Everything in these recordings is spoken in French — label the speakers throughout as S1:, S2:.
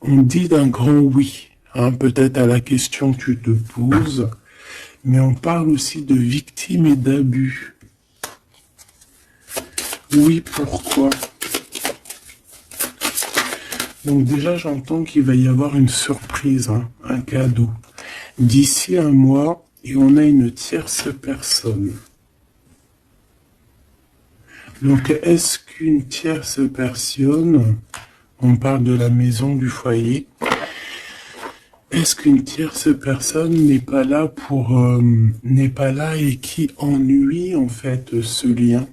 S1: On dit d'un grand oui, hein, peut-être à la question que tu te poses, mais on parle aussi de victimes et d'abus. Oui, pourquoi? Donc déjà, j'entends qu'il va y avoir une surprise, hein, un cadeau. D'ici un mois, et on a une tierce personne. Donc, est-ce qu'une tierce personne, on parle de la maison, du foyer, est-ce qu'une tierce personne n'est pas là n'est pas là et qui ennuie en fait ce lien,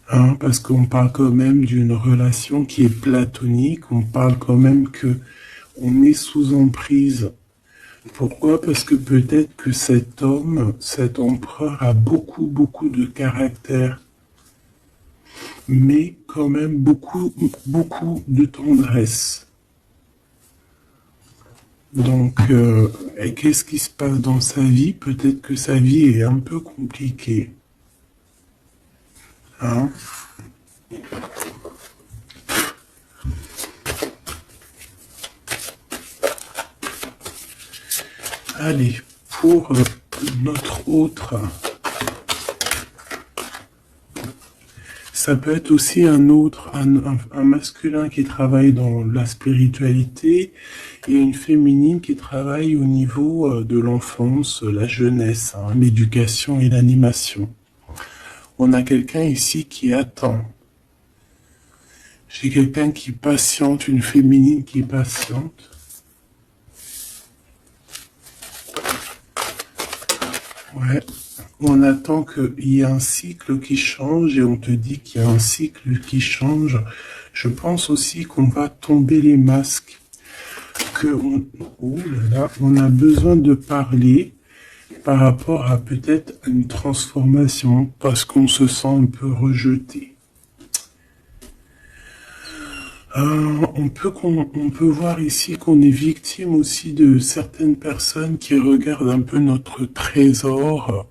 S1: hein, parce qu'on parle quand même d'une relation qui est platonique, on parle quand même que on est sous emprise. Pourquoi? Parce que peut-être que cet homme, cet empereur a beaucoup de caractère, mais quand même beaucoup de tendresse. Donc, et qu'est-ce qui se passe dans sa vie? Peut-être que sa vie est un peu compliquée. Hein? Allez, pour notre autre, ça peut être aussi un masculin qui travaille dans la spiritualité et une féminine qui travaille au niveau de l'enfance, la jeunesse, hein, l'éducation et l'animation. On a quelqu'un ici qui attend. J'ai quelqu'un qui patiente, une féminine qui patiente. Ouais. On attend qu'il y ait un cycle qui change et on te dit qu'il y a un cycle qui change. Je pense aussi qu'on va tomber les masques. On a besoin de parler par rapport à peut-être une transformation parce qu'on se sent un peu rejeté. On peut voir ici qu'on est victime aussi de certaines personnes qui regardent un peu notre trésor.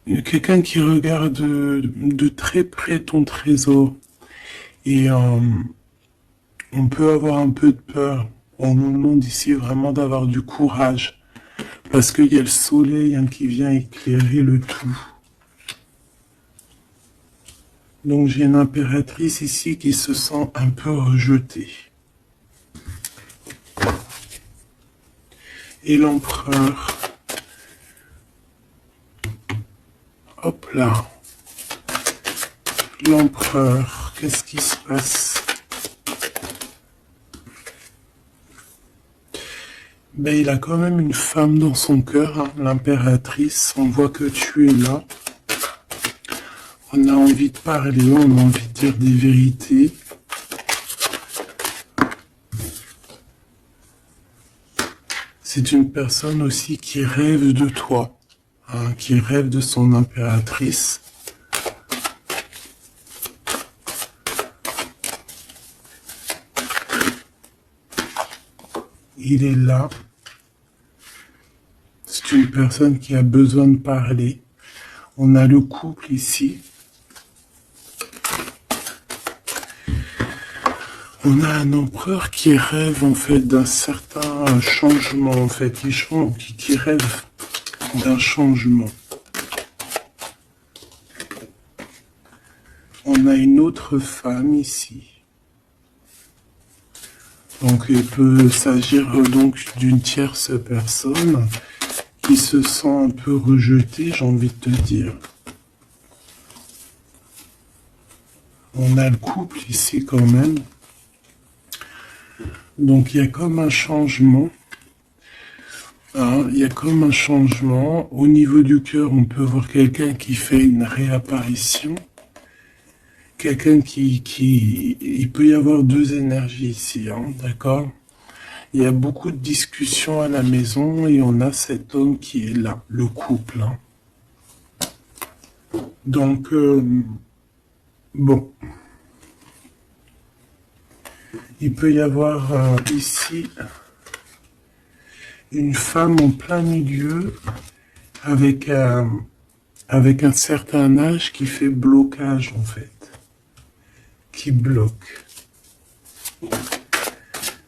S1: Quelqu'un qui regarde de très près ton trésor. Et on peut avoir un peu de peur. On nous demande ici vraiment d'avoir du courage. Parce qu'il y a le soleil, hein, qui vient éclairer le tout. Donc j'ai une impératrice ici qui se sent un peu rejetée. Et l'empereur. Hop là. L'empereur, qu'est-ce qui se passe? Ben, il a quand même une femme dans son cœur, hein, l'impératrice. On voit que tu es là. On a envie de parler, on a envie de dire des vérités. C'est une personne aussi qui rêve de toi, hein, qui rêve de son impératrice. Il est là. C'est une personne qui a besoin de parler. On a le couple ici. On a un empereur qui rêve en fait d'un certain changement, en fait, qui rêve d'un changement. On a une autre femme ici. Donc il peut s'agir donc d'une tierce personne qui se sent un peu rejetée, j'ai envie de te dire. On a le couple ici quand même. Donc il y a comme un changement. Hein, il y a comme un changement. Au niveau du cœur, on peut voir quelqu'un qui fait une réapparition. Quelqu'un il peut y avoir deux énergies ici, hein, d'accord? Il y a beaucoup de discussions à la maison et on a cet homme qui est là, le couple. Hein. Donc, bon. Il peut y avoir ici une femme en plein milieu avec un certain âge qui fait blocage en fait. qui bloque.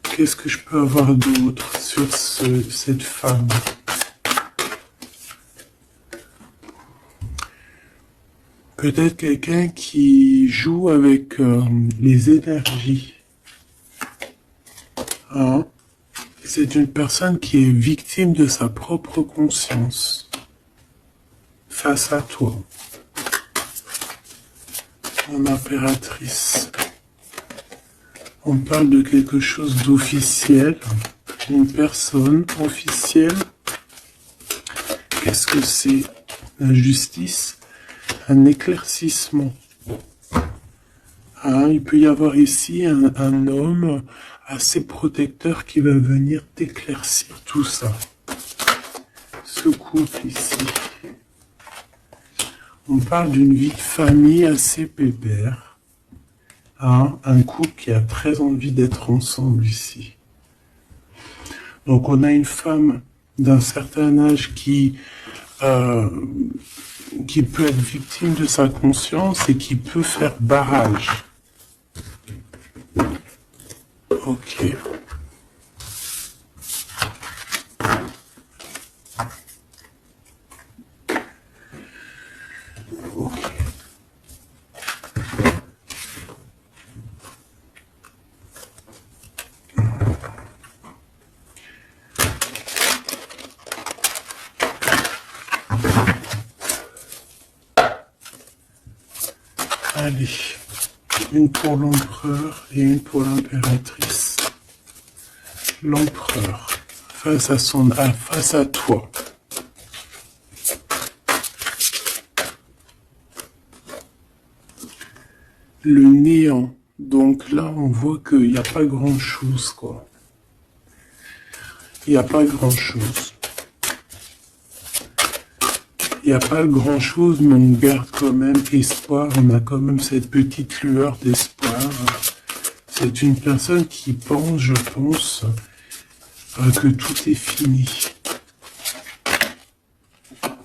S1: Qu'est-ce que je peux avoir d'autre sur cette femme? Peut-être quelqu'un qui joue avec les énergies. Hein? C'est une personne qui est victime de sa propre conscience face à toi. Mon impératrice. On parle de quelque chose d'officiel, une personne officielle. Qu'est-ce que c'est? La justice, un éclaircissement. Hein, il peut y avoir ici un homme assez protecteur qui va venir t'éclaircir tout ça. Ce couple ici. On parle d'une vie de famille assez pépère. Hein, un couple qui a très envie d'être ensemble ici. Donc on a une femme d'un certain âge qui peut être victime de sa conscience et qui peut faire barrage. Ok. Allez, une pour l'empereur et une pour l'impératrice. L'empereur, face à toi. Le néant. Donc là, on voit qu'il n'y a pas grand-chose, quoi. Il n'y a pas grand-chose. Il n'y a pas grand-chose, mais on garde quand même espoir. On a quand même cette petite lueur d'espoir. C'est une personne qui pense, je pense, que tout est fini.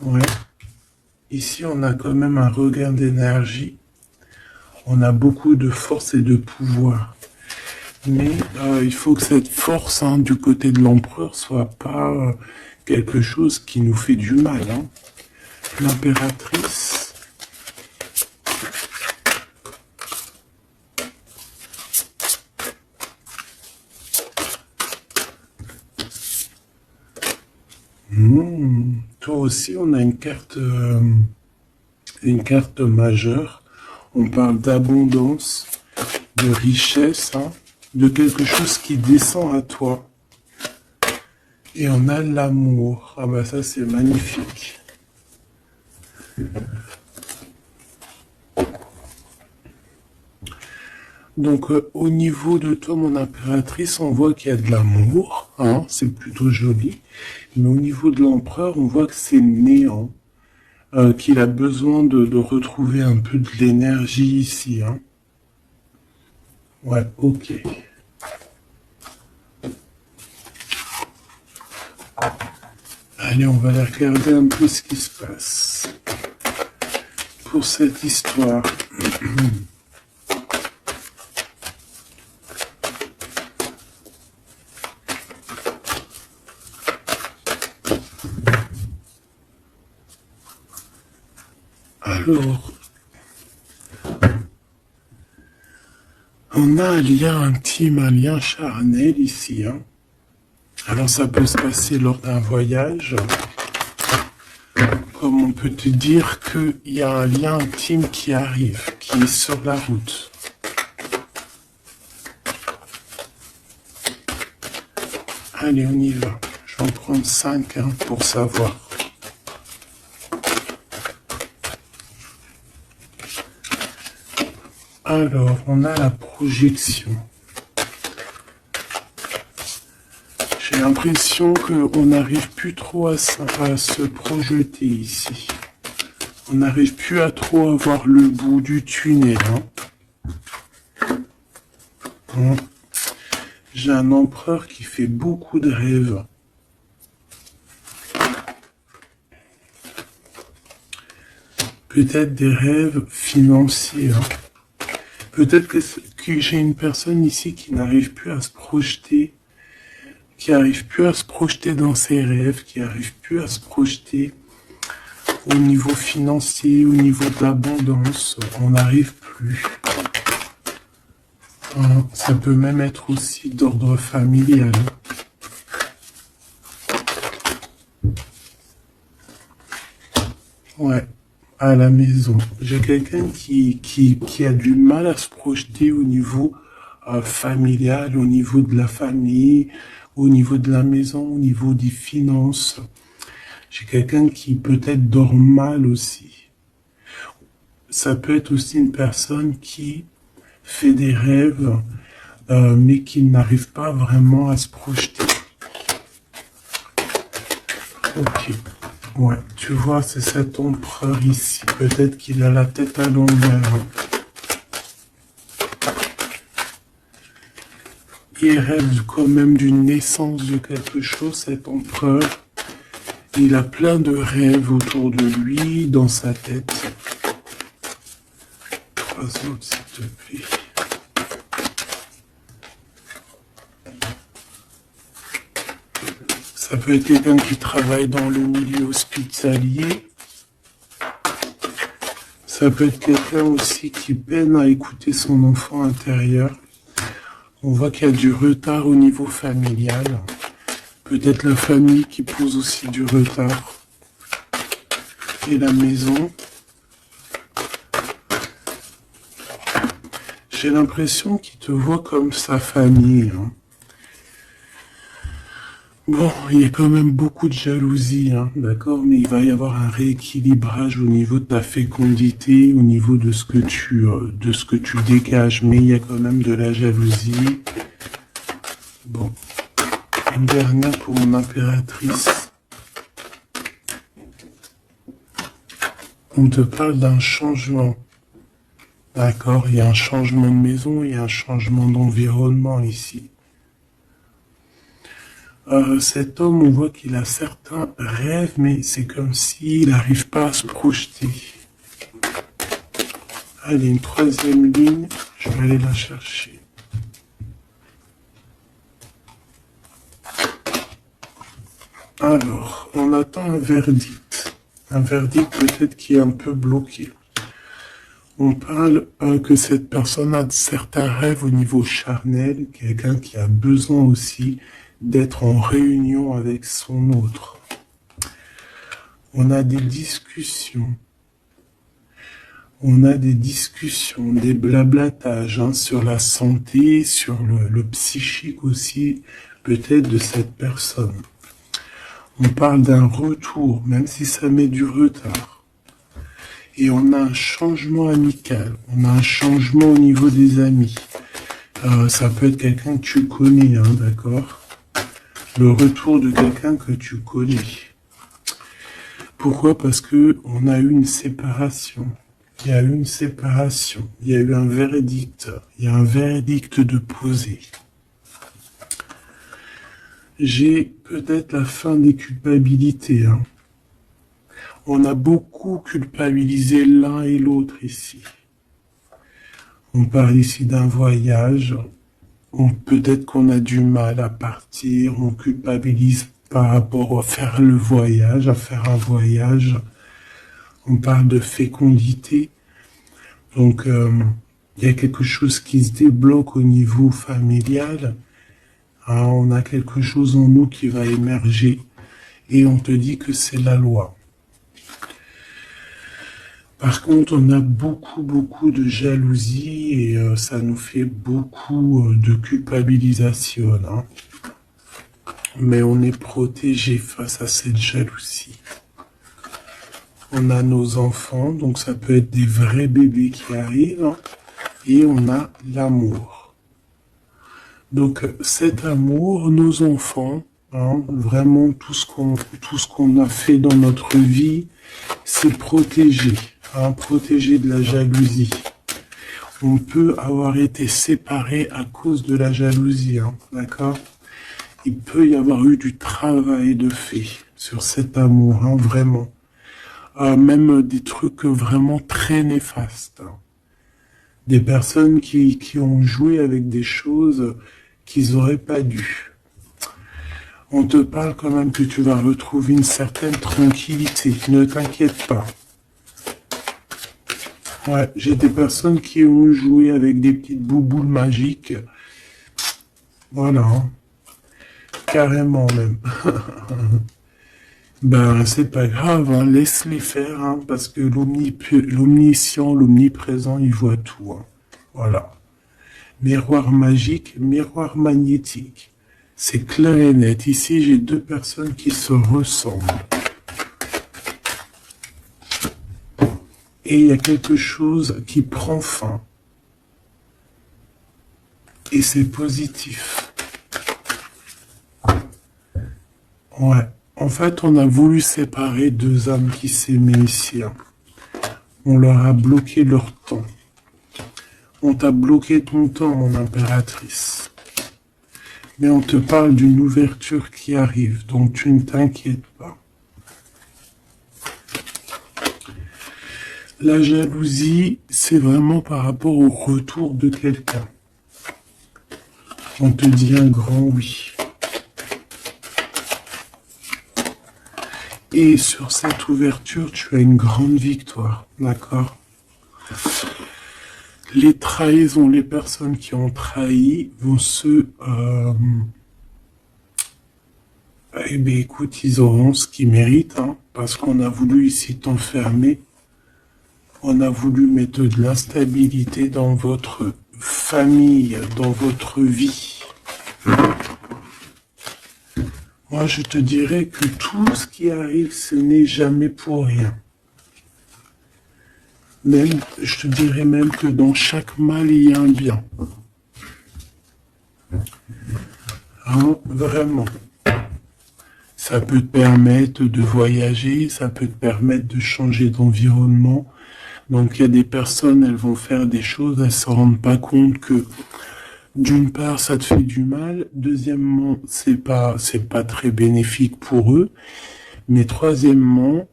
S1: Ouais. Ici, on a quand même un regain d'énergie. On a beaucoup de force et de pouvoir. Mais il faut que cette force du côté de l'empereur soit pas quelque chose qui nous fait du mal. Hein. L'impératrice. Toi aussi, on a une carte majeure. On parle d'abondance, de richesse, de quelque chose qui descend à toi. Et on a l'amour. Ah bah ça, c'est magnifique. Donc au niveau de toi, mon impératrice, on voit qu'il y a de l'amour, c'est plutôt joli. Mais au niveau de l'empereur, on voit que c'est néant, qu'il a besoin de retrouver un peu de l'énergie ici. Hein. Ouais, ok. Allez, on va aller regarder un peu ce qui se passe pour cette histoire. Alors, on a un lien intime, un lien charnel ici. Hein. Alors ça peut se passer lors d'un voyage, comme on peut te dire qu'il y a un lien intime qui arrive, qui est sur la route. Allez, on y va. Je vais en prendre 5 pour savoir. Alors, on a la projection. J'ai l'impression qu'on n'arrive plus trop à se projeter ici. On n'arrive plus à trop avoir le bout du tunnel. J'ai un empereur qui fait beaucoup de rêves. Peut-être des rêves financiers. Peut-être que j'ai une personne ici qui n'arrive plus à se projeter, qui n'arrive plus à se projeter dans ses rêves, qui n'arrive plus à se projeter au niveau financier, au niveau de l'abondance. On n'arrive plus. Ça peut même être aussi d'ordre familial. Ouais, à la maison. J'ai quelqu'un qui a du mal à se projeter au niveau familial, au niveau de la famille, au niveau de la maison, au niveau des finances. J'ai quelqu'un qui peut-être dort mal aussi. Ça peut être aussi une personne qui fait des rêves, mais qui n'arrive pas vraiment à se projeter. Ok. Ouais, tu vois, c'est cet empereur ici. Peut-être qu'il a la tête à l'envers. Il rêve quand même d'une naissance de quelque chose, cet empereur. Il a plein de rêves autour de lui, dans sa tête. 3 autres, s'il te plaît. Ça peut être quelqu'un qui travaille dans le milieu hospitalier. Ça peut être quelqu'un aussi qui peine à écouter son enfant intérieur. On voit qu'il y a du retard au niveau familial. Peut-être la famille qui pose aussi du retard. Et la maison. J'ai l'impression qu'il te voit comme sa famille. Bon, il y a quand même beaucoup de jalousie, d'accord, mais il va y avoir un rééquilibrage au niveau de ta fécondité, au niveau de ce que tu dégages, mais il y a quand même de la jalousie. Bon, une dernière pour mon impératrice. On te parle d'un changement, d'accord, il y a un changement de maison, il y a un changement d'environnement ici. Cet homme, on voit qu'il a certains rêves, mais c'est comme s'il n'arrive pas à se projeter. Allez, une 3e ligne, je vais aller la chercher. Alors, on attend un verdict. Un verdict peut-être qui est un peu bloqué. On parle que cette personne a certains rêves au niveau charnel, quelqu'un qui a besoin aussi d'être en réunion avec son autre. On a des discussions. On a des discussions, des blablatages sur la santé, sur le psychique aussi, peut-être de cette personne. On parle d'un retour, même si ça met du retard. Et on a un changement amical, on a un changement au niveau des amis. Ça peut être quelqu'un que tu connais, d'accord ? Le retour de quelqu'un que tu connais. Pourquoi? Parce que on a eu une séparation. Il y a eu une séparation. Il y a eu un verdict. Il y a un verdict de poser. J'ai peut-être la fin des culpabilités. On a beaucoup culpabilisé l'un et l'autre ici. On parle ici d'un voyage. Peut-être qu'on a du mal à partir, on culpabilise par rapport à faire le voyage, à faire un voyage. On parle de fécondité. Donc, il y a quelque chose qui se débloque au niveau familial. On a quelque chose en nous qui va émerger. Et on te dit que c'est la loi. Par contre, on a beaucoup de jalousie et ça nous fait beaucoup de culpabilisation. Mais on est protégé face à cette jalousie. On a nos enfants, donc ça peut être des vrais bébés qui arrivent. Et on a l'amour. Donc cet amour, nos enfants, vraiment tout ce qu'on a fait dans notre vie, c'est protégé. Protégé de la jalousie. On peut avoir été séparé à cause de la jalousie, d'accord? Il peut y avoir eu du travail de fait sur cet amour, vraiment. Même des trucs vraiment très néfastes. Des personnes qui ont joué avec des choses qu'ils n'auraient pas dû. On te parle quand même que tu vas retrouver une certaine tranquillité. Ne t'inquiète pas. Ouais, j'ai des personnes qui ont joué avec des petites bouboules magiques. Voilà. Hein. Carrément même. Ben, c'est pas grave, hein. Laisse-les faire, hein, parce que l'omniscient, l'omniprésent, il voit tout. Hein. Voilà. Miroir magique, miroir magnétique. C'est clair et net. Ici, j'ai deux personnes qui se ressemblent. Et il y a quelque chose qui prend fin. Et c'est positif. Ouais. En fait, on a voulu séparer deux âmes qui s'aimaient ici. Hein. On leur a bloqué leur temps. On t'a bloqué ton temps, mon impératrice. Mais on te parle d'une ouverture qui arrive, donc tu ne t'inquiètes pas. La jalousie, c'est vraiment par rapport au retour de quelqu'un. On te dit un grand oui. Et sur cette ouverture, tu as une grande victoire, d'accord? Les trahisons, les personnes qui ont trahi vont eh bien, écoute, ils auront ce qu'ils méritent, hein, parce qu'on a voulu ici t'enfermer. On a voulu mettre de l'instabilité dans votre famille, dans votre vie. Moi, je te dirais que tout ce qui arrive, ce n'est jamais pour rien. Même, je te dirais même que dans chaque mal, il y a un bien. Hein, vraiment. Ça peut te permettre de voyager, ça peut te permettre de changer d'environnement. Donc, il y a des personnes, elles vont faire des choses, elles ne se rendent pas compte que d'une part, ça te fait du mal. Deuxièmement, c'est pas très bénéfique pour eux. Mais troisièmement,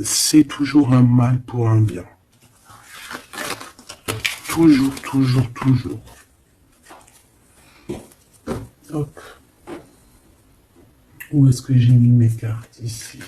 S1: c'est toujours un mal pour un bien. Toujours, toujours, toujours. Hop. Où est-ce que j'ai mis mes cartes ici?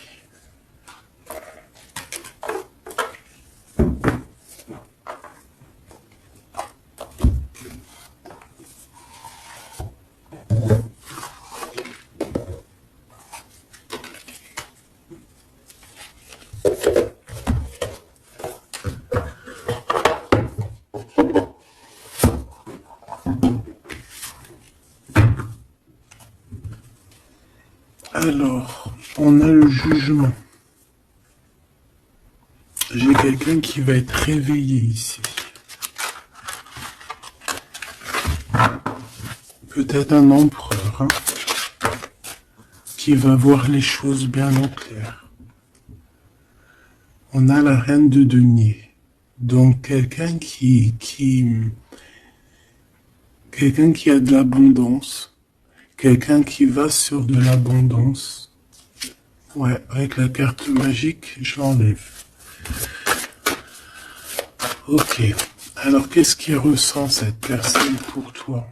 S1: Alors, on a le jugement. J'ai quelqu'un qui va être réveillé ici. Peut-être un empereur, hein, qui va voir les choses bien au clair. On a la reine de denier. Donc, quelqu'un qui a de l'abondance. Quelqu'un qui va sur de l'abondance. Ouais, avec la carte magique, je l'enlève. Ok. Alors, qu'est-ce qu'il ressent cette personne pour toi?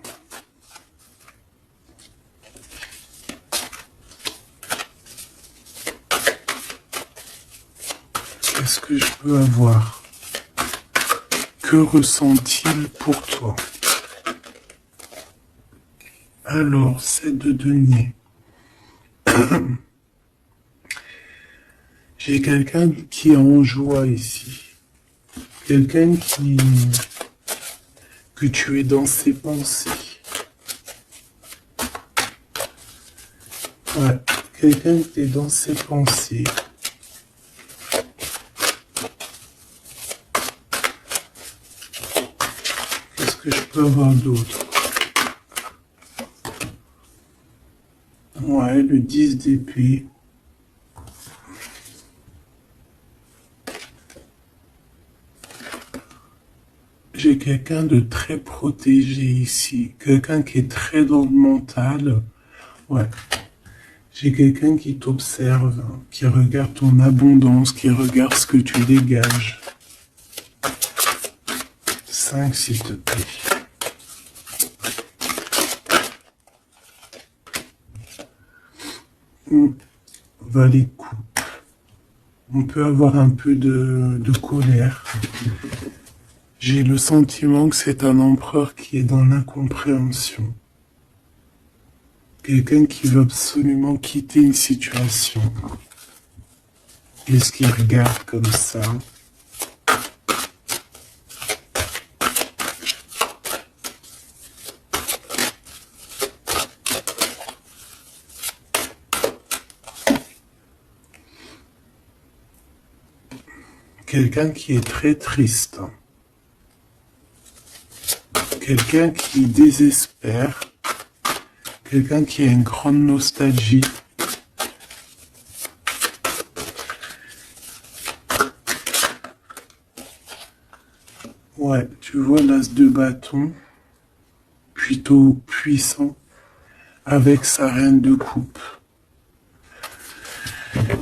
S1: Qu'est-ce que je peux avoir? Que ressent-il pour toi? Alors, c'est de denier. J'ai quelqu'un qui est en joie ici. Quelqu'un que tu es dans ses pensées. Ouais, quelqu'un qui est dans ses pensées. Qu'est-ce que je peux avoir d'autre? Ouais, le 10 d'épée. J'ai quelqu'un de très protégé ici. Quelqu'un qui est très dans le mental. Ouais. J'ai quelqu'un qui t'observe, qui regarde ton abondance, qui regarde ce que tu dégages. 5, s'il te plaît. Valet de coupe. On peut avoir un peu de colère. J'ai le sentiment que c'est un empereur qui est dans l'incompréhension. Quelqu'un qui veut absolument quitter une situation. Qu'est-ce qu'il regarde comme ça? Quelqu'un qui est très triste. Quelqu'un qui désespère. Quelqu'un qui a une grande nostalgie. Ouais, tu vois l'as de bâton, plutôt puissant, avec sa reine de coupe.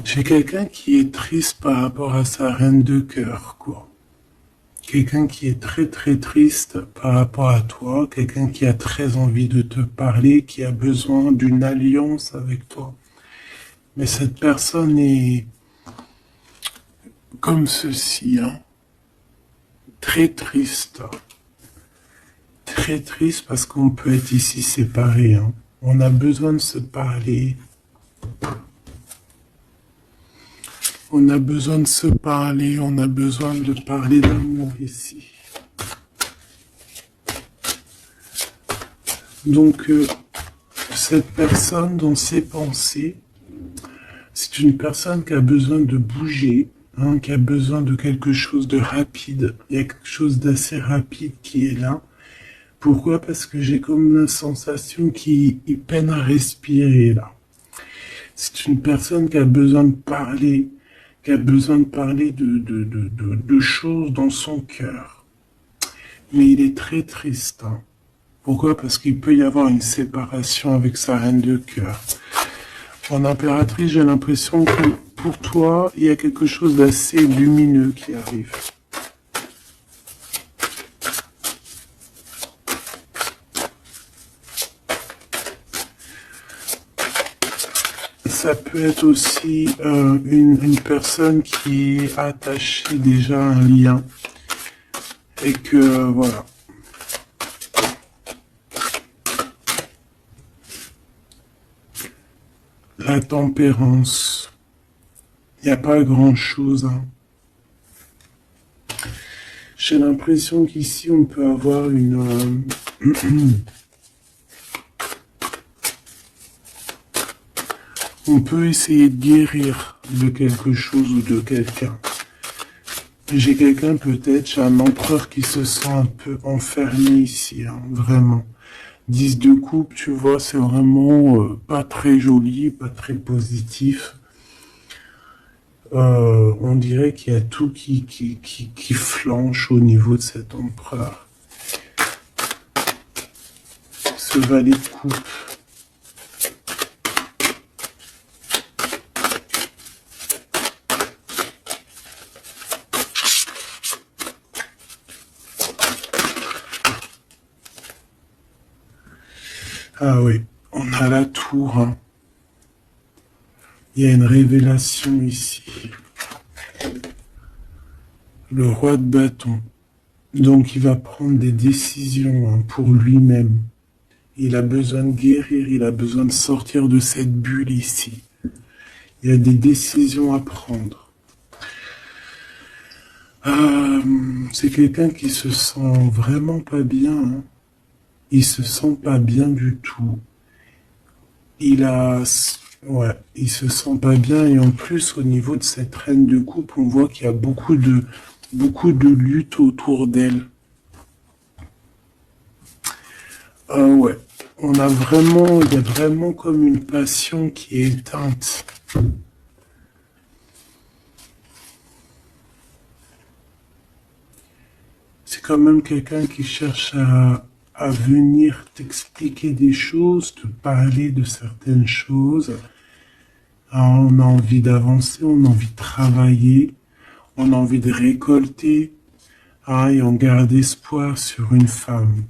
S1: J'ai quelqu'un qui est triste par rapport à sa reine de cœur, quoi. Quelqu'un qui est très très triste par rapport à toi, quelqu'un qui a très envie de te parler, qui a besoin d'une alliance avec toi. Mais cette personne est comme ceci, hein. Très triste. Très triste parce qu'on peut être ici séparés, hein. On a besoin de se parler. On a besoin de se parler, on a besoin de parler d'amour ici. Donc, cette personne, dans ses pensées, c'est une personne qui a besoin de bouger, hein, qui a besoin de quelque chose de rapide. Il y a quelque chose d'assez rapide qui est là. Pourquoi? Parce que j'ai comme la sensation qu'il peine à respirer, là. C'est une personne qui a besoin de parler, qui a besoin de parler de choses dans son cœur. Mais il est très triste. Hein. Pourquoi? Parce qu'il peut y avoir une séparation avec sa reine de cœur. En impératrice, j'ai l'impression que pour toi, il y a quelque chose d'assez lumineux qui arrive. Ça peut être aussi une personne qui est attachée déjà à un lien et que voilà. La tempérance, il n'y a pas grand-chose. Hein. J'ai l'impression qu'ici on peut avoir une on peut essayer de guérir de quelque chose ou de quelqu'un. J'ai quelqu'un peut-être, j'ai un empereur qui se sent un peu enfermé ici, hein, vraiment. 10 de coupe, tu vois, c'est vraiment pas très joli, pas très positif. On dirait qu'il y a tout qui flanche au niveau de cet empereur. Ce valet de coupe. Ah oui, on a la tour. Hein. Il y a une révélation ici. Le roi de bâton. Donc il va prendre des décisions hein, pour lui-même. Il a besoin de guérir, il a besoin de sortir de cette bulle ici. Il y a des décisions à prendre. C'est quelqu'un qui se sent vraiment pas bien. Hein. Il se sent pas bien du tout. Ouais, il se sent pas bien et en plus au niveau de cette reine de coupe, on voit qu'il y a beaucoup de lutte autour d'elle. Ouais, il y a vraiment comme une passion qui est éteinte. C'est quand même quelqu'un qui cherche à venir t'expliquer des choses, te parler de certaines choses. On a envie d'avancer, on a envie de travailler, on a envie de récolter. Ah, et on garde espoir sur une femme.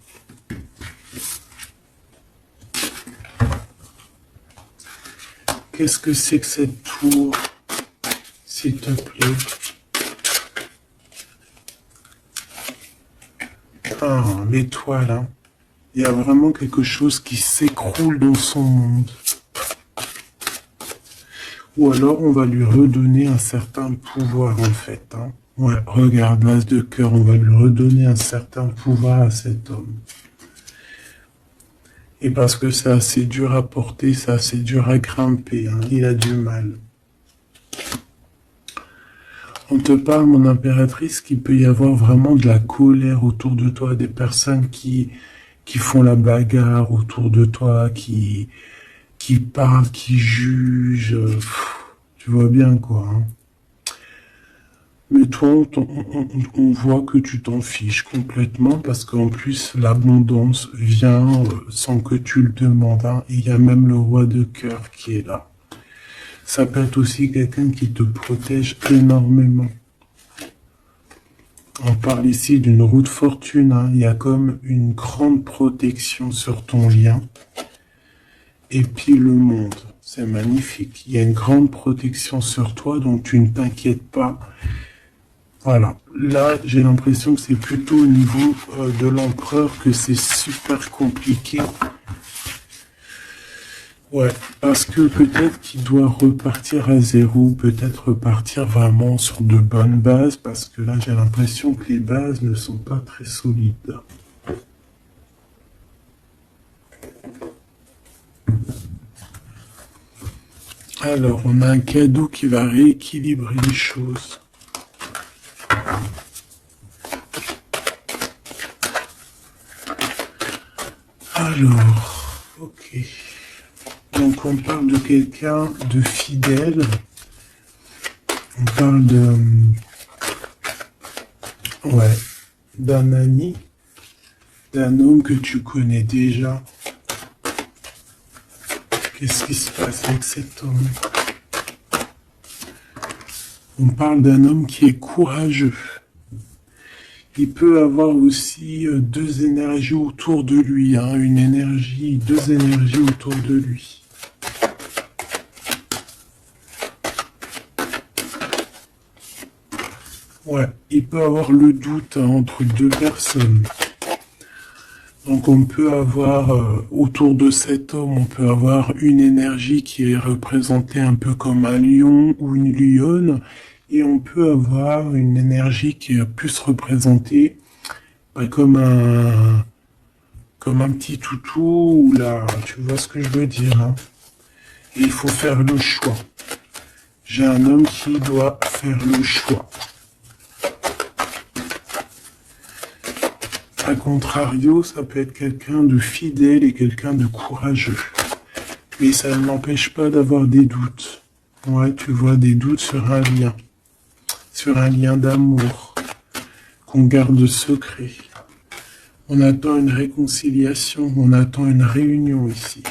S1: Qu'est-ce que c'est que cette tour, s'il te plaît? Ah, l'étoile, hein. Il y a vraiment quelque chose qui s'écroule dans son monde. Ou alors on va lui redonner un certain pouvoir en fait. Hein. Ouais, regarde, l'as de cœur, on va lui redonner un certain pouvoir à cet homme. Et parce que c'est assez dur à porter, c'est assez dur à grimper, hein. Il a du mal. On te parle, mon impératrice, qu'il peut y avoir vraiment de la colère autour de toi, des personnes qui font la bagarre autour de toi, qui parlent, qui jugent. Tu vois bien quoi. Hein. Mais toi, on voit que tu t'en fiches complètement parce qu'en plus, l'abondance vient sans que tu le demandes. Hein, et il y a même le roi de cœur qui est là. Ça peut être aussi quelqu'un qui te protège énormément. On parle ici d'une roue de fortune. Hein, il y a comme une grande protection sur ton lien. Et puis le monde, c'est magnifique. Il y a une grande protection sur toi, donc tu ne t'inquiètes pas. Voilà. Là, j'ai l'impression que c'est plutôt au niveau de l'empereur que c'est super compliqué. Ouais, parce que peut-être qu'il doit repartir à zéro, peut-être repartir vraiment sur de bonnes bases, parce que là, j'ai l'impression que les bases ne sont pas très solides. Alors, on a un cadeau qui va rééquilibrer les choses. Alors, ok. Donc on parle de quelqu'un de fidèle. On parle ouais, d'un ami, d'un homme que tu connais déjà. Qu'est-ce qui se passe avec cet homme? On parle d'un homme qui est courageux. Il peut avoir aussi deux énergies autour de lui, hein, deux énergies autour de lui. Ouais, il peut avoir le doute hein, entre deux personnes. Donc on peut avoir, autour de cet homme, on peut avoir une énergie qui est représentée un peu comme un lion ou une lionne, et on peut avoir une énergie qui est plus représentée comme un petit toutou, ou là, tu vois ce que je veux dire. Hein. Et il faut faire le choix. J'ai un homme qui doit faire le choix. A contrario, ça peut être quelqu'un de fidèle et quelqu'un de courageux. Mais ça ne m'empêche pas d'avoir des doutes. Ouais, tu vois, des doutes sur un lien d'amour qu'on garde secret. On attend une réconciliation, on attend une réunion ici.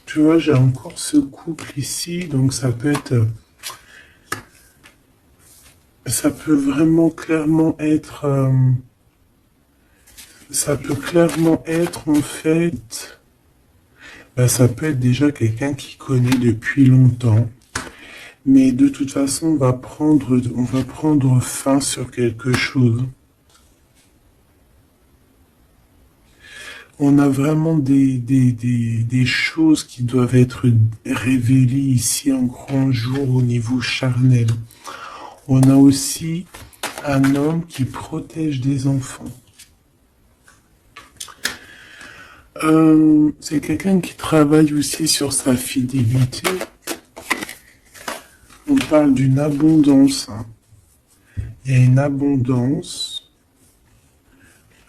S1: Tu vois, j'ai encore ce couple ici, donc ça peut être... Ça peut vraiment clairement être... ça peut clairement être en fait... ça peut être déjà quelqu'un qui connaît depuis longtemps. Mais de toute façon, on va prendre fin sur quelque chose. On a vraiment des choses qui doivent être révélées ici en grand jour au niveau charnel. On a aussi un homme qui protège des enfants. C'est quelqu'un qui travaille aussi sur sa fidélité. On parle d'une abondance. Hein. Il y a une abondance.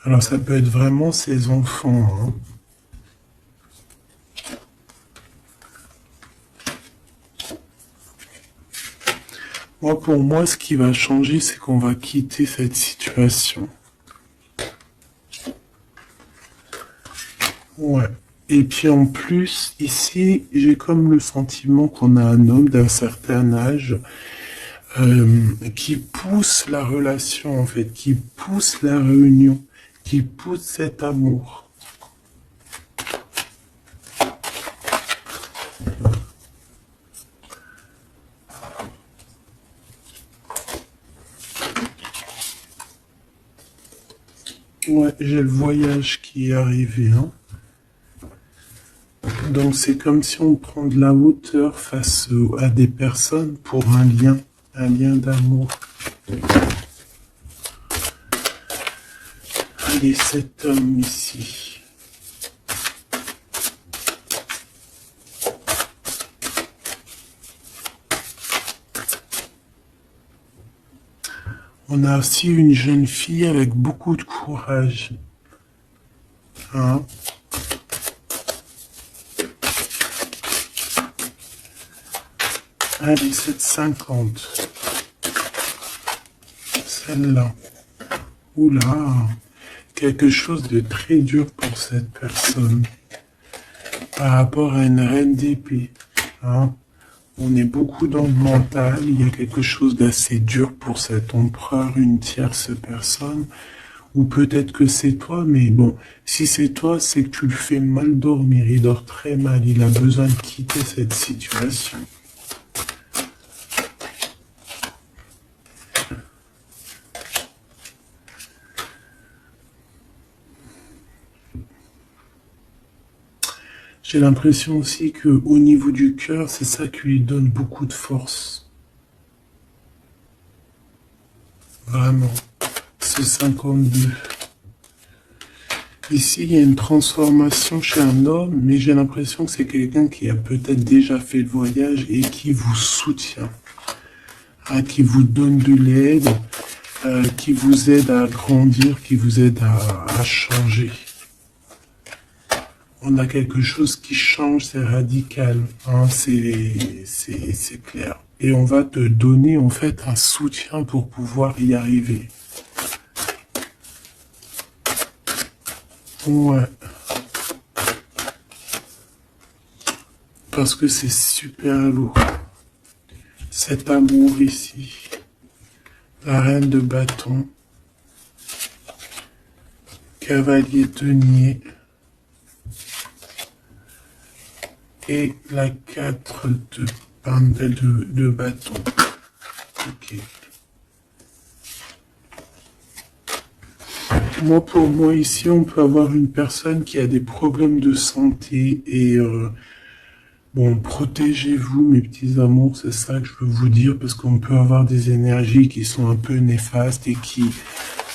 S1: Alors ça peut être vraiment ses enfants. Hein. Moi, pour moi, ce qui va changer, c'est qu'on va quitter cette situation. Ouais. Et puis en plus, ici, j'ai comme le sentiment qu'on a un homme d'un certain âge qui pousse la relation, en fait, qui pousse la réunion, qui pousse cet amour. Ouais, j'ai le voyage qui est arrivé, hein. Donc c'est comme si on prend de la hauteur face à des personnes pour un lien d'amour. Allez, cet homme ici. On a aussi une jeune fille avec beaucoup de courage. Hein? Allez, 7,50. Celle-là. Oula. Quelque chose de très dur pour cette personne. Par rapport à une reine d'épée. Hein? On est beaucoup dans le mental. Il y a quelque chose d'assez dur pour cet empereur, une tierce personne. Ou peut-être que c'est toi, mais bon, si c'est toi, c'est que tu le fais mal dormir. Il dort très mal. Il a besoin de quitter cette situation. J'ai l'impression aussi que au niveau du cœur, c'est ça qui lui donne beaucoup de force. Vraiment. C'est 52. Ici, il y a une transformation chez un homme, mais j'ai l'impression que c'est quelqu'un qui a peut-être déjà fait le voyage et qui vous soutient, hein, qui vous donne de l'aide, qui vous aide à grandir, qui vous aide à changer. On a quelque chose qui change, c'est radical, hein, c'est clair. Et on va te donner en fait un soutien pour pouvoir y arriver. Ouais. Parce que c'est super lourd. Cet amour ici. La reine de bâton. Cavalier denier. Et la 4 de bâton. Ok. Moi, pour moi, ici, on peut avoir une personne qui a des problèmes de santé et bon, protégez-vous, mes petits amours, c'est ça que je veux vous dire, parce qu'on peut avoir des énergies qui sont un peu néfastes et qui,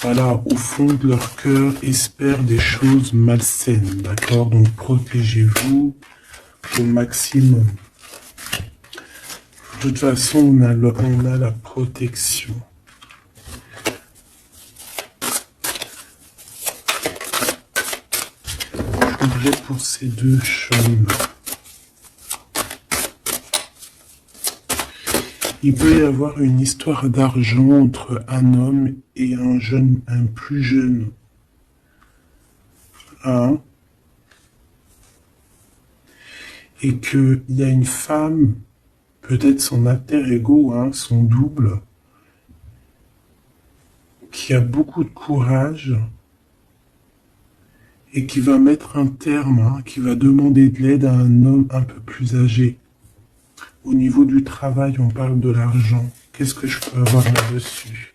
S1: voilà, au fond de leur cœur, espèrent des choses malsaines, d'accord? Donc, protégez-vous au maximum. De toute façon, on a la protection. Je voudrais pour ces deux chaumes. Il peut y avoir une histoire d'argent entre un homme et un plus jeune. Hein? Et qu'il y a une femme, peut-être son alter ego, hein, son double, qui a beaucoup de courage et qui va mettre un terme, hein, qui va demander de l'aide à un homme un peu plus âgé. Au niveau du travail, on parle de l'argent. Qu'est-ce que je peux avoir là-dessus?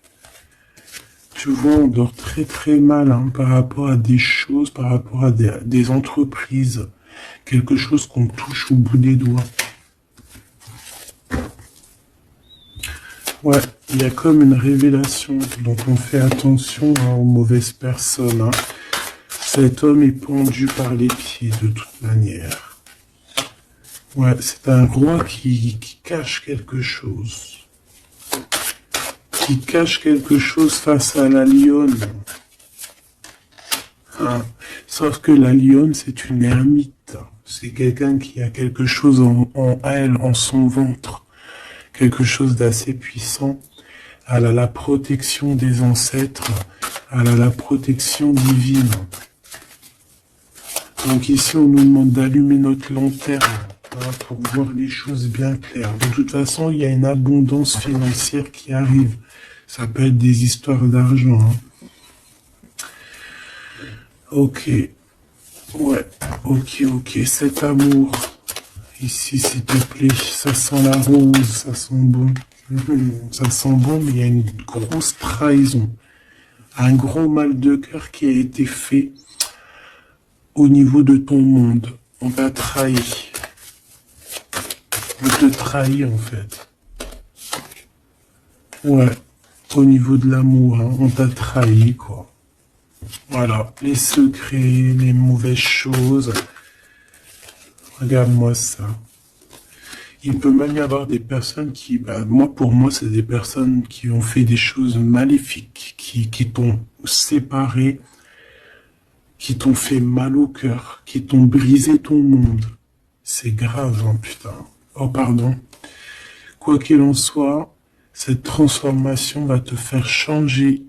S1: Tu vois, on dort très très mal, hein, par rapport à des choses, par rapport à des entreprises. Quelque chose qu'on touche au bout des doigts. Ouais, il y a comme une révélation. Donc on fait attention, hein, aux mauvaises personnes. Hein. Cet homme est pendu par les pieds de toute manière. Ouais, c'est un roi qui cache quelque chose. Qui cache quelque chose face à la lionne. Hein. Sauf que la lionne, c'est une ermite. C'est quelqu'un qui a quelque chose en elle, en son ventre, quelque chose d'assez puissant. Elle a la protection des ancêtres, elle a la protection divine. Donc ici, on nous demande d'allumer notre lanterne pour voir les choses bien claires. De toute façon, il y a une abondance financière qui arrive. Ça peut être des histoires d'argent. Ok. Ouais. Ok. Cet amour. Ici, s'il te plaît. Ça sent la rose. Ça sent bon. Ça sent bon, mais il y a une grosse trahison. Un gros mal de cœur qui a été fait au niveau de ton monde. On t'a trahi. On te trahit, en fait. Ouais. Au niveau de l'amour, on t'a trahi, quoi. Voilà. Les secrets, les mauvaises choses. Regarde-moi ça. Il peut même y avoir des personnes qui, pour moi, c'est des personnes qui ont fait des choses maléfiques, qui t'ont séparé, qui t'ont fait mal au cœur, qui t'ont brisé ton monde. C'est grave, putain. Oh, pardon. Quoi qu'il en soit, cette transformation va te faire changer.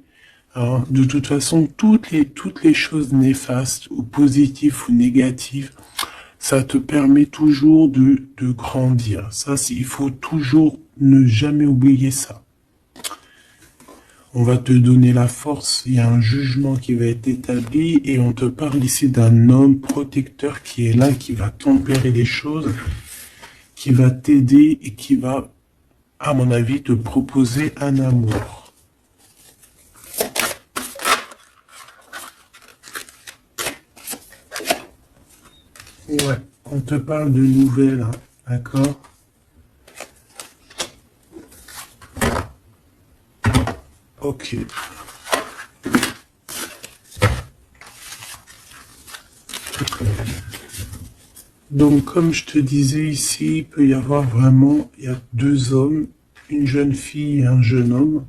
S1: De toute façon, toutes les choses néfastes, ou positives ou négatives, ça te permet toujours de grandir. Ça, il faut toujours ne jamais oublier ça. On va te donner la force, il y a un jugement qui va être établi et on te parle ici d'un homme protecteur qui est là, qui va tempérer les choses, qui va t'aider et qui va, à mon avis, te proposer un amour. Ouais, on te parle de nouvelles, d'accord? Ok. Donc, comme je te disais ici, il peut y avoir vraiment, il y a deux hommes, une jeune fille et un jeune homme.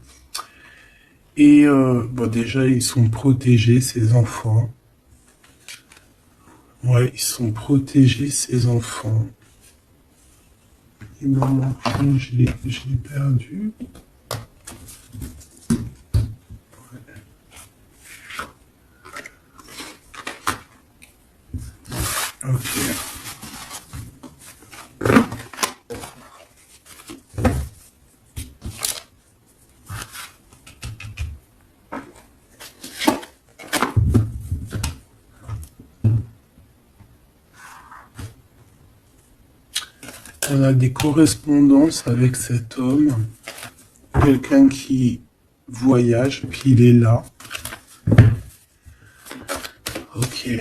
S1: Et déjà, ils sont protégés, ces enfants. Ouais, ils sont protégés, ces enfants. Il m'en manque une, je l'ai perdu. Ok. On a des correspondances avec cet homme, quelqu'un qui voyage, puis il est là. Ok.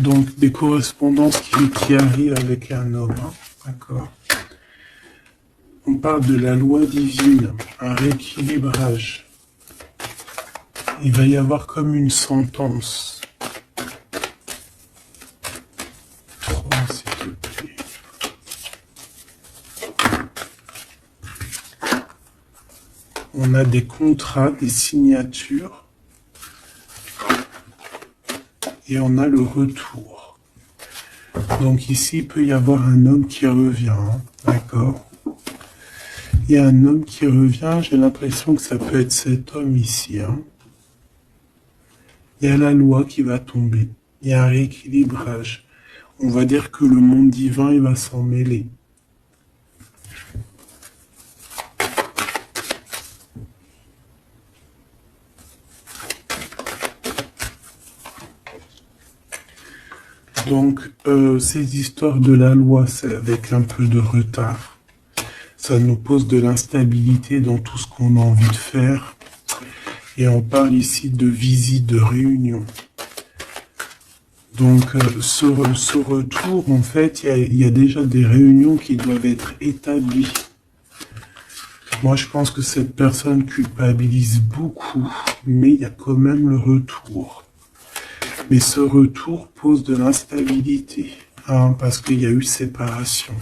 S1: Donc des correspondances qui arrivent avec un homme, d'accord. On parle de la loi divine, un rééquilibrage. Il va y avoir comme une sentence. 3, s'il te plaît. On a des contrats, des signatures. Et on a le retour. Donc ici, il peut y avoir un homme qui revient, d'accord? Il y a un homme qui revient, j'ai l'impression que ça peut être cet homme ici. Il y a la loi qui va tomber, il y a un rééquilibrage. On va dire que le monde divin, il va s'en mêler. Donc, ces histoires de la loi, c'est avec un peu de retard. Ça nous pose de l'instabilité dans tout ce qu'on a envie de faire. Et on parle ici de visite, de réunion. Donc, ce retour, en fait, il y a déjà des réunions qui doivent être établies. Moi, je pense que cette personne culpabilise beaucoup, mais il y a quand même le retour. Mais ce retour pose de l'instabilité, parce qu'il y a eu séparation.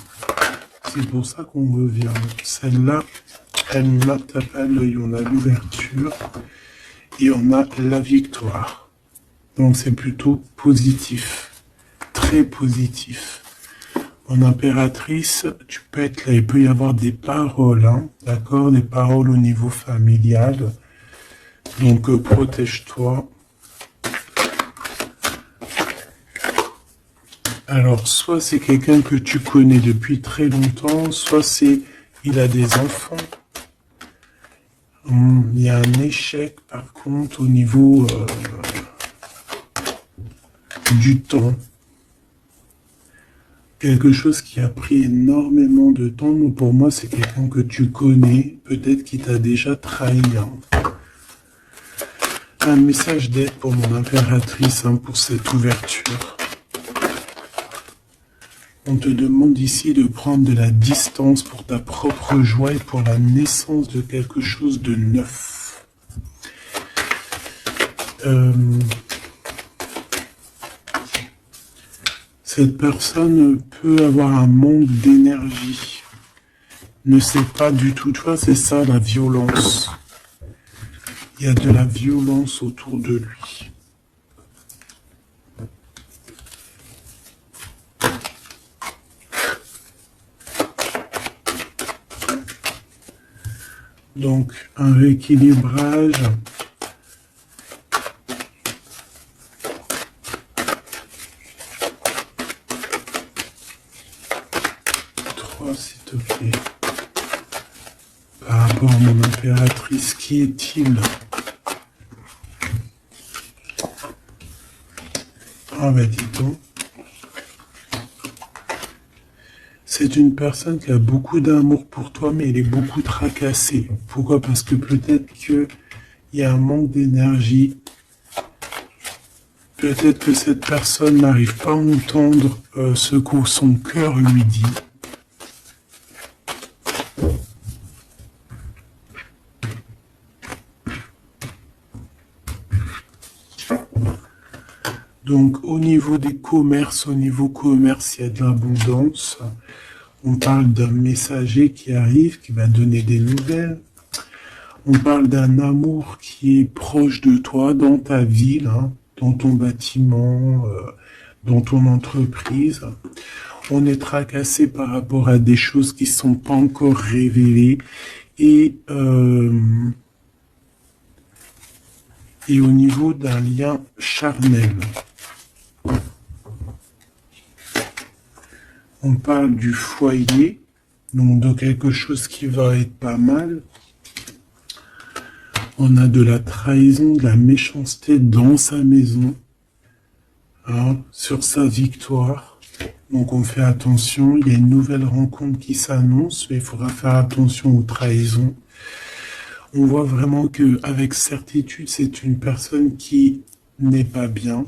S1: C'est pour ça qu'on revient. Celle-là, elle m'a tapé à l'œil. On a l'ouverture et on a la victoire. Donc c'est plutôt positif, très positif. En impératrice, tu peux être là, il peut y avoir des paroles, hein, d'accord, des paroles au niveau familial. Donc protège-toi. Alors, soit c'est quelqu'un que tu connais depuis très longtemps, soit c'est il a des enfants. Il y a un échec, par contre, au niveau du temps. Quelque chose qui a pris énormément de temps. Mais pour moi, c'est quelqu'un que tu connais, peut-être qui t'a déjà trahi. Hein. Un message d'aide pour mon impératrice, hein, pour cette ouverture. On te demande ici de prendre de la distance pour ta propre joie et pour la naissance de quelque chose de neuf. Cette personne peut avoir un manque d'énergie. Ne sait pas du tout. Tu vois, c'est ça la violence. Il y a de la violence autour de lui. Donc, un rééquilibrage. S'il te plaît. Par rapport à mon impératrice, qui est-il? Ah ben dis donc. C'est une personne qui a beaucoup d'amour pour toi, mais elle est beaucoup tracassée. Pourquoi? Parce que peut-être qu'il y a un manque d'énergie. Peut-être que cette personne n'arrive pas à entendre ce que son cœur lui dit. Donc, au niveau des commerces, au niveau commerce, il y a de l'abondance. On parle d'un messager qui arrive, qui va donner des nouvelles. On parle d'un amour qui est proche de toi, dans ta ville, hein, dans ton bâtiment, dans ton entreprise. On est tracassé par rapport à des choses qui ne sont pas encore révélées. Et au niveau d'un lien charnel. On parle du foyer, donc de quelque chose qui va être pas mal. On a de la trahison, de la méchanceté dans sa maison, hein, sur sa victoire. Donc on fait attention, il y a une nouvelle rencontre qui s'annonce, mais il faudra faire attention aux trahisons. On voit vraiment qu'avec certitude, c'est une personne qui n'est pas bien.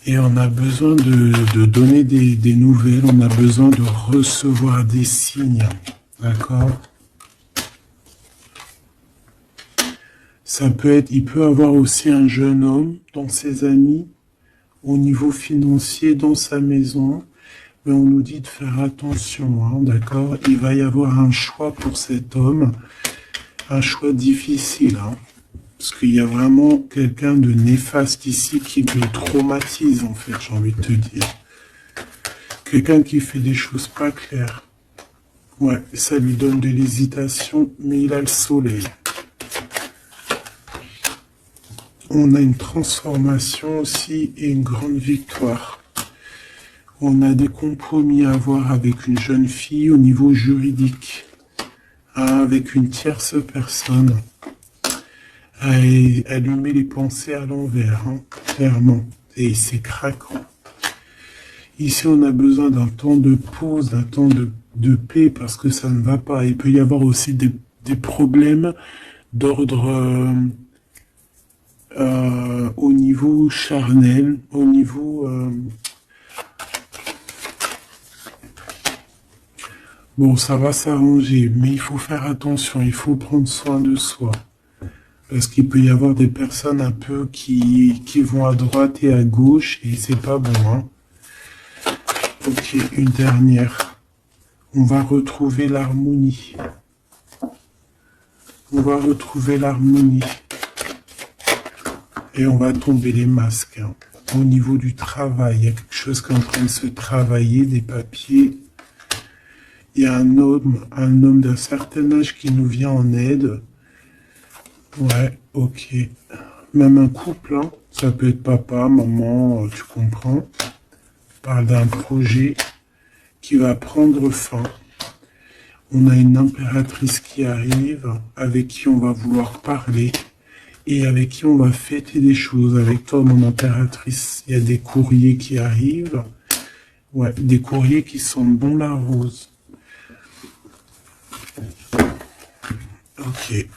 S1: Et on a besoin de donner des nouvelles, on a besoin de recevoir des signes, d'accord? Ça peut être, il peut avoir aussi un jeune homme dans ses amis, au niveau financier, dans sa maison, mais on nous dit de faire attention, hein, d'accord? Il va y avoir un choix pour cet homme, un choix difficile, hein. Parce qu'il y a vraiment quelqu'un de néfaste ici qui le traumatise, en fait, j'ai envie de te dire. Quelqu'un qui fait des choses pas claires. Ouais, ça lui donne de l'hésitation, mais il a le soleil. On a une transformation aussi et une grande victoire. On a des compromis à avoir avec une jeune fille au niveau juridique, hein, avec une tierce personne. Elle lui met les pensées à l'envers, hein, clairement, et c'est craquant. Ici, on a besoin d'un temps de pause, d'un temps de paix, parce que ça ne va pas. Il peut y avoir aussi des problèmes d'ordre au niveau charnel, au niveau... Bon, ça va s'arranger, mais il faut faire attention, il faut prendre soin de soi. Parce qu'il peut y avoir des personnes un peu qui vont à droite et à gauche, et c'est pas bon, hein. Ok, une dernière. On va retrouver l'harmonie. On va retrouver l'harmonie. Et on va tomber les masques, hein. au niveau du travail. Il y a quelque chose qui est en train de se travailler, des papiers. Il y a un homme d'un certain âge qui nous vient en aide. Ouais, ok. Même un couple, hein. Ça peut être papa, maman, tu comprends. On parle d'un projet qui va prendre fin. On a une impératrice qui arrive, avec qui on va vouloir parler et avec qui on va fêter des choses. Avec toi, mon impératrice, il y a des courriers qui arrivent. Ouais, des courriers qui sentent bon la rose. Ok.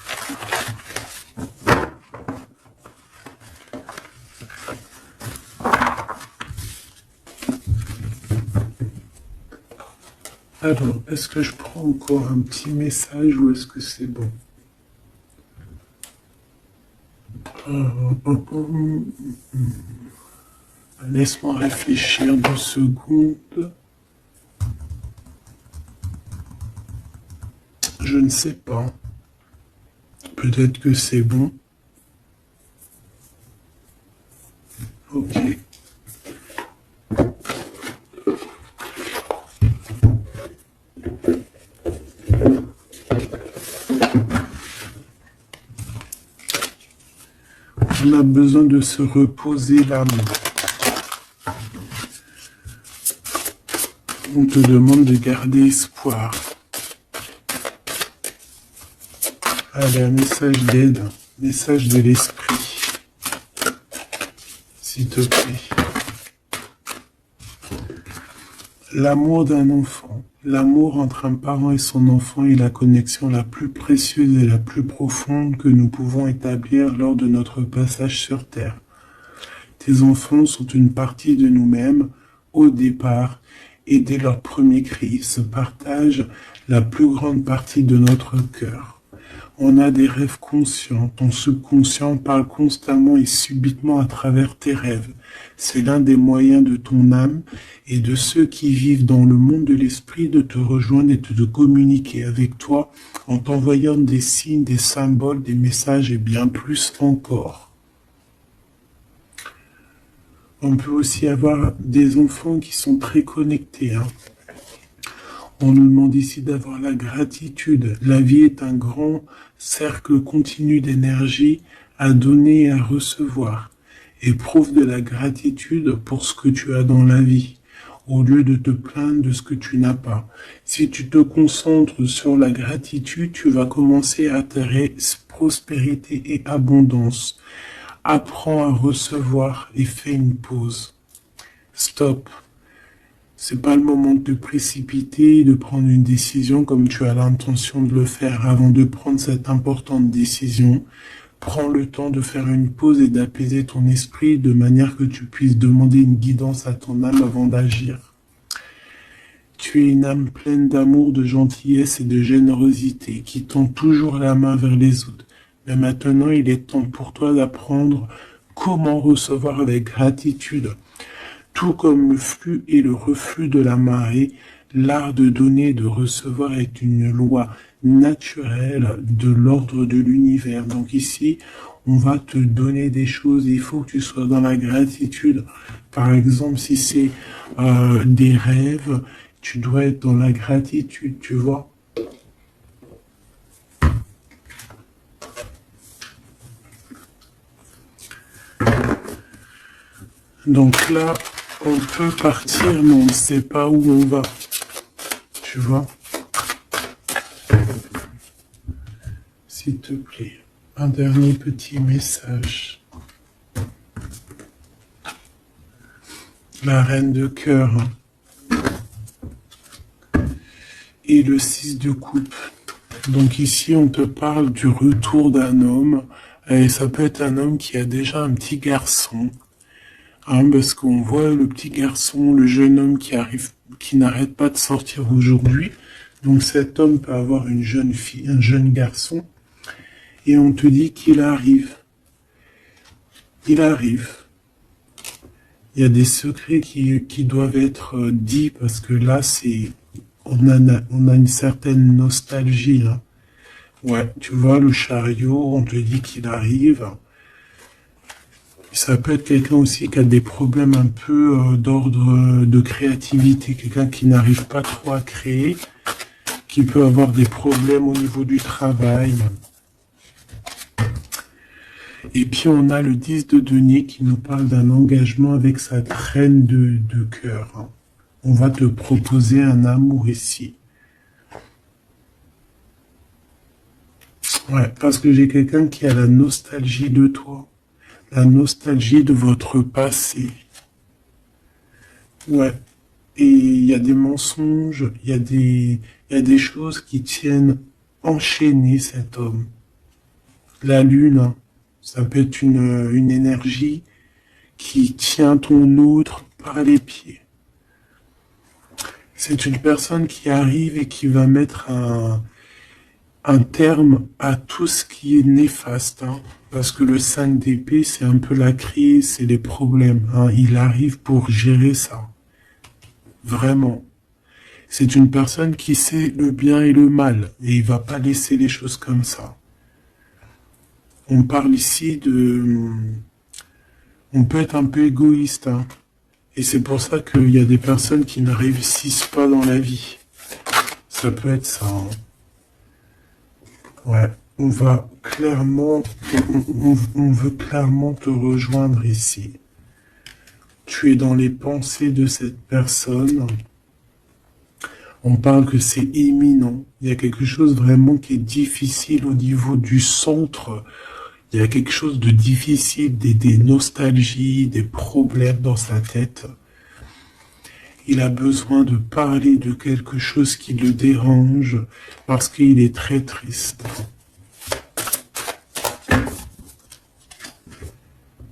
S1: Alors, est-ce que je prends encore un petit message ou est-ce que c'est bon? Laisse-moi réfléchir 2 secondes. Je ne sais pas. Peut-être que c'est bon. Ok. On a besoin de se reposer l'âme. On te demande de garder espoir. Allez, un message d'aide, message de l'esprit, s'il te plaît. L'amour d'un enfant. L'amour entre un parent et son enfant est la connexion la plus précieuse et la plus profonde que nous pouvons établir lors de notre passage sur Terre. Tes enfants sont une partie de nous-mêmes au départ et dès leur premier cri, ils se partagent la plus grande partie de notre cœur. On a des rêves conscients, ton subconscient parle constamment et subitement à travers tes rêves. C'est l'un des moyens de ton âme et de ceux qui vivent dans le monde de l'esprit de te rejoindre et de communiquer avec toi en t'envoyant des signes, des symboles, des messages et bien plus encore. On peut aussi avoir des enfants qui sont très connectés, hein. On nous demande ici d'avoir la gratitude. La vie est un grand cercle continu d'énergie à donner et à recevoir. Éprouve de la gratitude pour ce que tu as dans la vie, au lieu de te plaindre de ce que tu n'as pas. Si tu te concentres sur la gratitude, tu vas commencer à attirer prospérité et abondance. Apprends à recevoir et fais une pause. Stop. C'est pas le moment de te précipiter et de prendre une décision comme tu as l'intention de le faire. Avant de prendre cette importante décision, prends le temps de faire une pause et d'apaiser ton esprit de manière que tu puisses demander une guidance à ton âme avant d'agir. Tu es une âme pleine d'amour, de gentillesse et de générosité qui tend toujours la main vers les autres. Mais maintenant, il est temps pour toi d'apprendre comment recevoir avec gratitude. Tout comme le flux et le reflux de la marée, l'art de donner et de recevoir est une loi naturelle de l'ordre de l'univers. Donc ici, on va te donner des choses, il faut que tu sois dans la gratitude. Par exemple, si c'est des rêves, tu dois être dans la gratitude, tu vois. Donc là, on peut partir, mais on ne sait pas où on va. Tu vois? S'il te plaît, un dernier petit message. La reine de cœur et le 6 de coupe. Donc ici, on te parle du retour d'un homme. Et ça peut être un homme qui a déjà un petit garçon. Hein, parce qu'on voit le petit garçon, le jeune homme qui arrive, qui n'arrête pas de sortir aujourd'hui. Donc cet homme peut avoir une jeune fille, un jeune garçon. Et on te dit qu'il arrive. Il arrive. Il y a des secrets qui doivent être dits parce que là, on a une certaine nostalgie. Hein. Ouais, tu vois, le chariot, on te dit qu'il arrive. Ça peut être quelqu'un aussi qui a des problèmes un peu d'ordre de créativité, quelqu'un qui n'arrive pas trop à créer, qui peut avoir des problèmes au niveau du travail. Et puis on a le 10 de denier qui nous parle d'un engagement avec sa reine de cœur. Hein. On va te proposer un amour ici. Ouais, parce que j'ai quelqu'un qui a la nostalgie de toi. La nostalgie de votre passé. Ouais. Et il y a des mensonges, il y a des choses qui tiennent enchaîner cet homme. La lune, hein, ça peut être une énergie qui tient ton autre par les pieds. C'est une personne qui arrive et qui va mettre un terme à tout ce qui est néfaste. Hein, parce que le 5 d'épée, c'est un peu la crise, c'est les problèmes. Hein, il arrive pour gérer ça. Vraiment. C'est une personne qui sait le bien et le mal. Et il va pas laisser les choses comme ça. On parle ici de... On peut être un peu égoïste. Hein, et c'est pour ça qu'il y a des personnes qui ne réussissent pas dans la vie. Ça peut être ça. Hein. Ouais, on va clairement, on veut clairement te rejoindre ici. Tu es dans les pensées de cette personne. On parle que c'est imminent. Il y a quelque chose vraiment qui est difficile au niveau du centre. Il y a quelque chose de difficile, des nostalgies, des problèmes dans sa tête. Il a besoin de parler de quelque chose qui le dérange parce qu'il est très triste.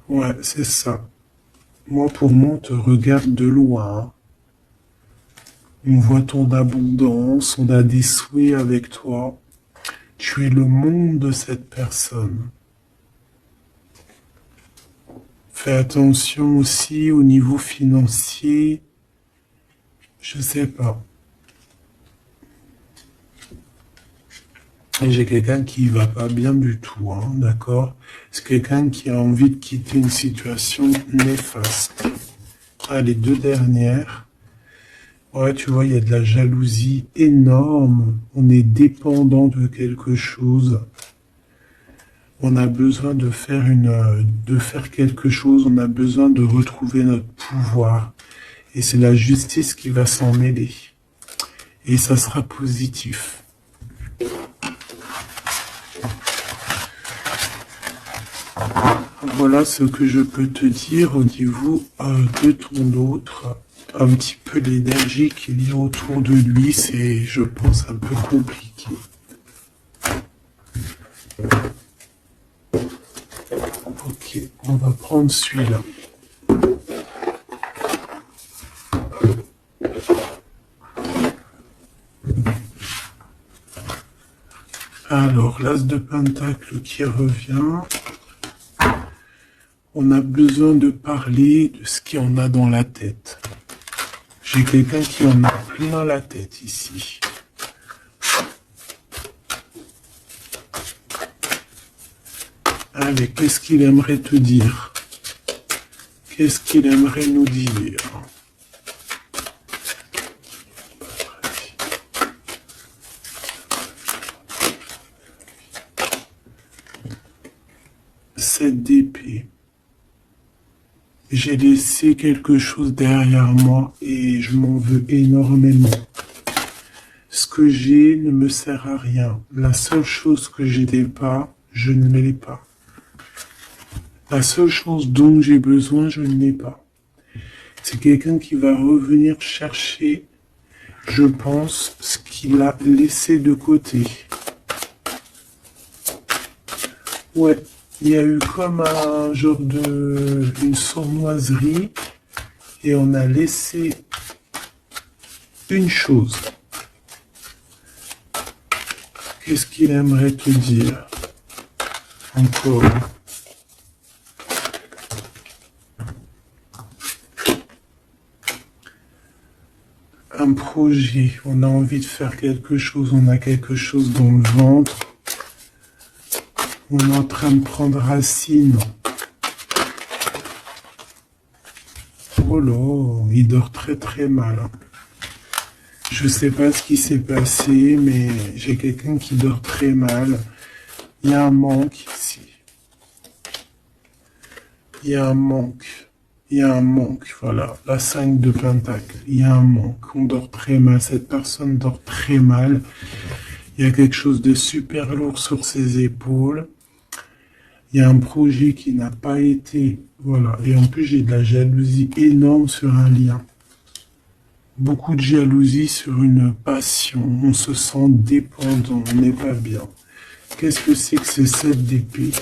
S1: Ouais, c'est ça. Moi, pour moi, on te regarde de loin. On voit ton abondance, on a des souhaits avec toi. Tu es le monde de cette personne. Fais attention aussi au niveau financier. Je sais pas. Et j'ai quelqu'un qui va pas bien du tout, hein, d'accord? C'est quelqu'un qui a envie de quitter une situation néfaste. Ah, les deux dernières. Ouais, tu vois, il y a de la jalousie énorme. On est dépendant de quelque chose. On a besoin de faire quelque chose. On a besoin de retrouver notre pouvoir. Et c'est la justice qui va s'en mêler. Et ça sera positif. Voilà ce que je peux te dire au niveau de ton autre. Un petit peu l'énergie qu'il y a autour de lui, c'est, je pense, un peu compliqué. Ok, on va prendre celui-là. Alors, l'as de pentacle qui revient. On a besoin de parler de ce qu'il y en a dans la tête. J'ai quelqu'un qui en a plein la tête ici. Allez, qu'est-ce qu'il aimerait te dire? Qu'est-ce qu'il aimerait nous dire? Cette d'épée. J'ai laissé quelque chose derrière moi et je m'en veux énormément. Ce que j'ai ne me sert à rien. La seule chose que je n'ai pas, je ne l'ai pas. La seule chose dont j'ai besoin, je ne l'ai pas. C'est quelqu'un qui va revenir chercher, je pense, ce qu'il a laissé de côté. Ouais. Il y a eu comme un genre une sournoiserie et on a laissé une chose. Qu'est-ce qu'il aimerait te dire? Encore. Un projet. On a envie de faire quelque chose. On a quelque chose dans le ventre. On est en train de prendre racine. Oh là, il dort très très mal. Je sais pas ce qui s'est passé, mais j'ai quelqu'un qui dort très mal. Il y a un manque ici. Il y a un manque. Il y a un manque, voilà. La 5 de Pentacle. Il y a un manque. On dort très mal. Cette personne dort très mal. Il y a quelque chose de super lourd sur ses épaules. Il y a un projet qui n'a pas été... Voilà. Et en plus, j'ai de la jalousie énorme sur un lien. Beaucoup de jalousie sur une passion. On se sent dépendant. On n'est pas bien. Qu'est-ce que c'est que ce 7 d'épée?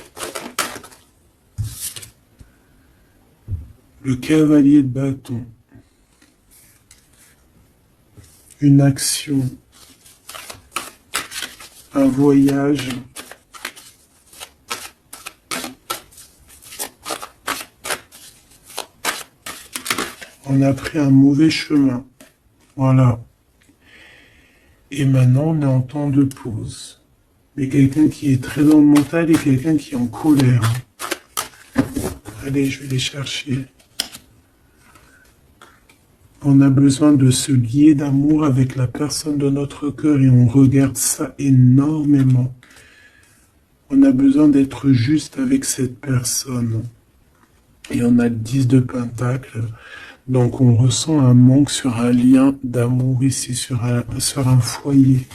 S1: Le cavalier de bâton. Une action. Un voyage. On a pris un mauvais chemin. Voilà. Et maintenant, on est en temps de pause. Mais quelqu'un qui est très dans le mental et quelqu'un qui est en colère. Allez, je vais les chercher. On a besoin de se lier d'amour avec la personne de notre cœur et on regarde ça énormément. On a besoin d'être juste avec cette personne. Et on a le 10 de Pentacle. Donc on ressent un manque sur un lien d'amour ici, sur un foyer.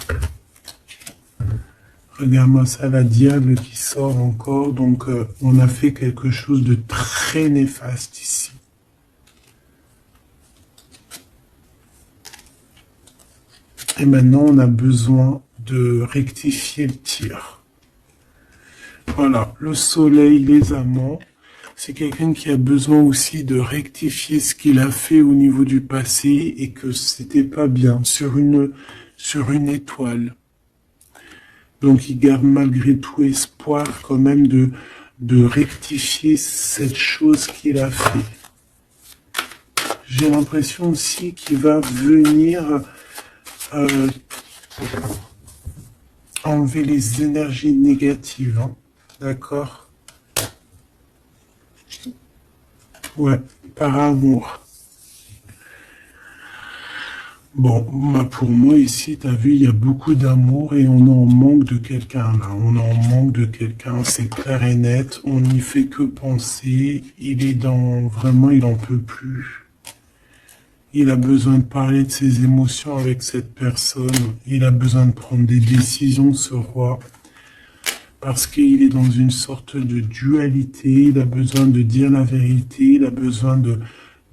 S1: Regarde-moi ça, la diable qui sort encore. Donc on a fait quelque chose de très néfaste ici. Et maintenant on a besoin de rectifier le tir. Voilà, le soleil, les amants. C'est quelqu'un qui a besoin aussi de rectifier ce qu'il a fait au niveau du passé et que c'était pas bien sur une étoile. Donc il garde malgré tout espoir quand même de rectifier cette chose qu'il a fait. J'ai l'impression aussi qu'il va venir enlever les énergies négatives. Hein. D'accord ? Ouais, par amour. Bon, pour moi ici, t'as vu, il y a beaucoup d'amour et on en manque de quelqu'un là. On en manque de quelqu'un, c'est clair et net. On n'y fait que penser. Il est vraiment, il en peut plus. Il a besoin de parler de ses émotions avec cette personne. Il a besoin de prendre des décisions, ce roi. Parce qu'il est dans une sorte de dualité, il a besoin de dire la vérité, il a besoin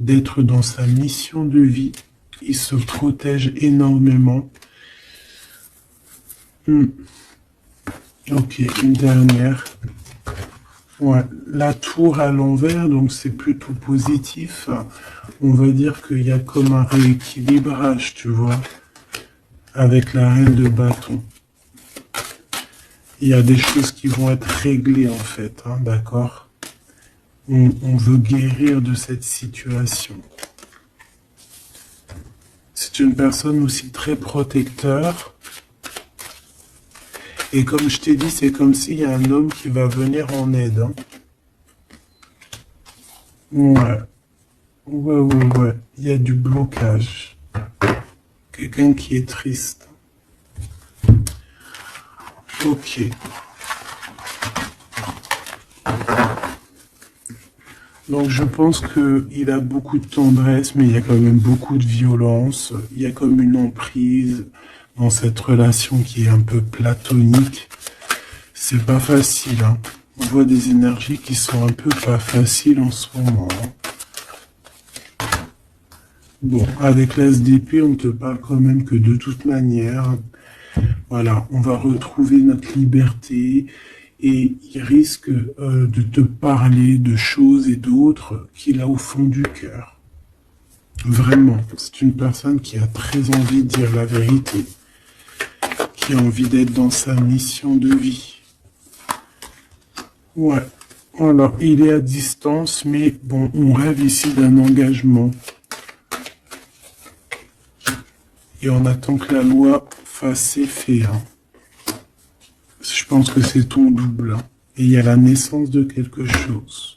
S1: d'être dans sa mission de vie. Il se protège énormément. Ok, une dernière. Ouais, la tour à l'envers, donc c'est plutôt positif. On va dire qu'il y a comme un rééquilibrage, tu vois, avec la reine de bâton. Il y a des choses qui vont être réglées en fait, hein, d'accord? On veut guérir de cette situation. C'est une personne aussi très protecteur. Et comme je t'ai dit, c'est comme s'il y a un homme qui va venir en aide. Hein. Ouais. Ouais. Il y a du blocage. Quelqu'un qui est triste. Ok. Donc je pense qu'il a beaucoup de tendresse, mais il y a quand même beaucoup de violence. Il y a comme une emprise dans cette relation qui est un peu platonique. C'est pas facile, hein. On voit des énergies qui sont un peu pas faciles en ce moment. Hein. Bon, avec l'as d'épée, on te parle quand même que de toute manière, voilà, on va retrouver notre liberté et il risque de te parler de choses et d'autres qu'il a au fond du cœur. Vraiment, c'est une personne qui a très envie de dire la vérité, qui a envie d'être dans sa mission de vie. Ouais, alors il est à distance, mais bon, on rêve ici d'un engagement. Et on attend que la loi fasse effet. Hein. Je pense que c'est ton double. Hein. Et il y a la naissance de quelque chose.